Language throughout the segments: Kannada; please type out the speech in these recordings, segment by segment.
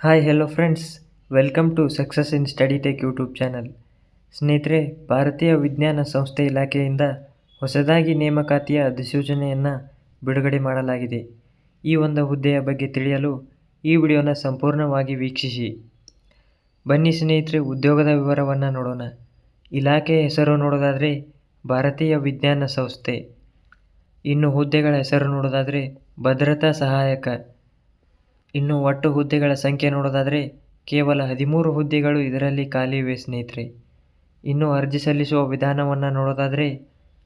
Hi hello friends, welcome to success in study tech YouTube channel. ಸ್ನೇಹಿತರೆ, ಭಾರತೀಯ ವಿಜ್ಞಾನ ಸಂಸ್ಥೆ ಇಲಾಖೆಯಿಂದ ಹೊಸದಾಗಿ ನೇಮಕಾತಿಯ ಅಧಿಸೂಚನೆಯನ್ನು ಬಿಡುಗಡೆ ಮಾಡಲಾಗಿದೆ. ಈ ಒಂದು ಹುದ್ದೆಯ ಬಗ್ಗೆ ತಿಳಿಯಲು ಈ ವಿಡಿಯೋನ ಸಂಪೂರ್ಣವಾಗಿ ವೀಕ್ಷಿಸಿ. ಬನ್ನಿ ಸ್ನೇಹಿತರೆ, ಉದ್ಯೋಗದ ವಿವರವನ್ನು ನೋಡೋಣ. ಇಲಾಖೆಯ ಹೆಸರು ನೋಡೋದಾದರೆ ಭಾರತೀಯ ವಿಜ್ಞಾನ ಸಂಸ್ಥೆ. ಇನ್ನು ಹುದ್ದೆಗಳ ಹೆಸರು ನೋಡೋದಾದರೆ ಭದ್ರತಾ ಸಹಾಯಕ. ಇನ್ನು ಒಟ್ಟು ಹುದ್ದೆಗಳ ಸಂಖ್ಯೆ ನೋಡೋದಾದರೆ ಕೇವಲ 13 ಹುದ್ದೆಗಳು ಇದರಲ್ಲಿ ಖಾಲಿ ಇವೆ ಸ್ನೇಹಿತರೆ. ಇನ್ನು ಅರ್ಜಿ ಸಲ್ಲಿಸುವ ವಿಧಾನವನ್ನು ನೋಡೋದಾದರೆ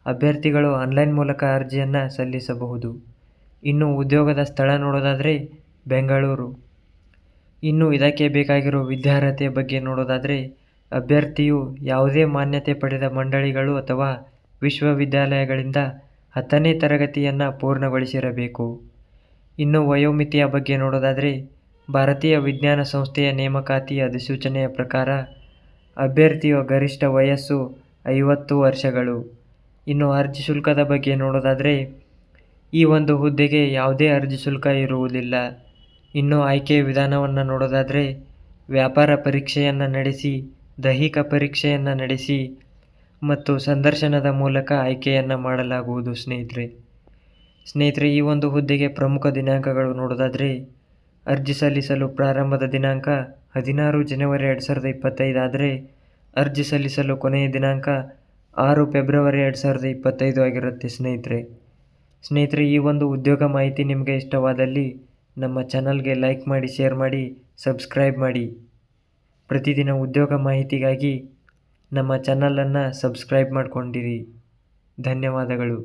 ಅಭ್ಯರ್ಥಿಗಳು ಆನ್ಲೈನ್ ಮೂಲಕ ಅರ್ಜಿಯನ್ನು ಸಲ್ಲಿಸಬಹುದು. ಇನ್ನು ಉದ್ಯೋಗದ ಸ್ಥಳ ನೋಡೋದಾದರೆ ಬೆಂಗಳೂರು. ಇನ್ನು ಇದಕ್ಕೆ ಬೇಕಾಗಿರೋ ವಿದ್ಯಾರ್ಹತೆಯ ಬಗ್ಗೆ ನೋಡೋದಾದರೆ ಅಭ್ಯರ್ಥಿಯು ಯಾವುದೇ ಮಾನ್ಯತೆ ಪಡೆದ ಮಂಡಳಿಗಳು ಅಥವಾ ವಿಶ್ವವಿದ್ಯಾಲಯಗಳಿಂದ 10ನೇ ತರಗತಿಯನ್ನು ಪೂರ್ಣಗೊಳಿಸಿರಬೇಕು. ಇನ್ನು ವಯೋಮಿತಿಯ ಬಗ್ಗೆ ನೋಡೋದಾದರೆ ಭಾರತೀಯ ವಿಜ್ಞಾನ ಸಂಸ್ಥೆಯ ನೇಮಕಾತಿ ಅಧಿಸೂಚನೆಯ ಪ್ರಕಾರ ಅಭ್ಯರ್ಥಿಯ ಗರಿಷ್ಠ ವಯಸ್ಸು 50 ವರ್ಷಗಳು. ಇನ್ನು ಅರ್ಜಿ ಶುಲ್ಕದ ಬಗ್ಗೆ ನೋಡೋದಾದರೆ ಈ ಒಂದು ಹುದ್ದೆಗೆ ಯಾವುದೇ ಅರ್ಜಿ ಶುಲ್ಕ ಇರುವುದಿಲ್ಲ. ಇನ್ನು ಆಯ್ಕೆಯ ವಿಧಾನವನ್ನು ನೋಡೋದಾದರೆ ವ್ಯಾಪಾರ ಪರೀಕ್ಷೆಯನ್ನು ನಡೆಸಿ, ದೈಹಿಕ ಪರೀಕ್ಷೆಯನ್ನು ನಡೆಸಿ ಮತ್ತು ಸಂದರ್ಶನದ ಮೂಲಕ ಆಯ್ಕೆಯನ್ನು ಮಾಡಲಾಗುವುದು ಸ್ನೇಹಿತರೆ. ಈ ಒಂದು ಹುದ್ದೆಗೆ ಪ್ರಮುಖ ದಿನಾಂಕಗಳು ನೋಡೋದಾದರೆ ಅರ್ಜಿ ಸಲ್ಲಿಸಲು ಪ್ರಾರಂಭದ ದಿನಾಂಕ 16 ಜನವರಿ 2025 ಆದರೆ ಅರ್ಜಿ ಸಲ್ಲಿಸಲು ಕೊನೆಯ ದಿನಾಂಕ 6 ಫೆಬ್ರವರಿ 2025 ಆಗಿರುತ್ತೆ ಸ್ನೇಹಿತರೆ. ಈ ಒಂದು ಉದ್ಯೋಗ ಮಾಹಿತಿ ನಿಮಗೆ ಇಷ್ಟವಾದಲ್ಲಿ ನಮ್ಮ ಚಾನಲ್ಗೆ ಲೈಕ್ ಮಾಡಿ, ಶೇರ್ ಮಾಡಿ, ಸಬ್ಸ್ಕ್ರೈಬ್ ಮಾಡಿ. ಪ್ರತಿದಿನ ಉದ್ಯೋಗ ಮಾಹಿತಿಗಾಗಿ ನಮ್ಮ ಚಾನಲನ್ನು ಸಬ್ಸ್ಕ್ರೈಬ್ ಮಾಡಿಕೊಂಡಿರಿ. ಧನ್ಯವಾದಗಳು.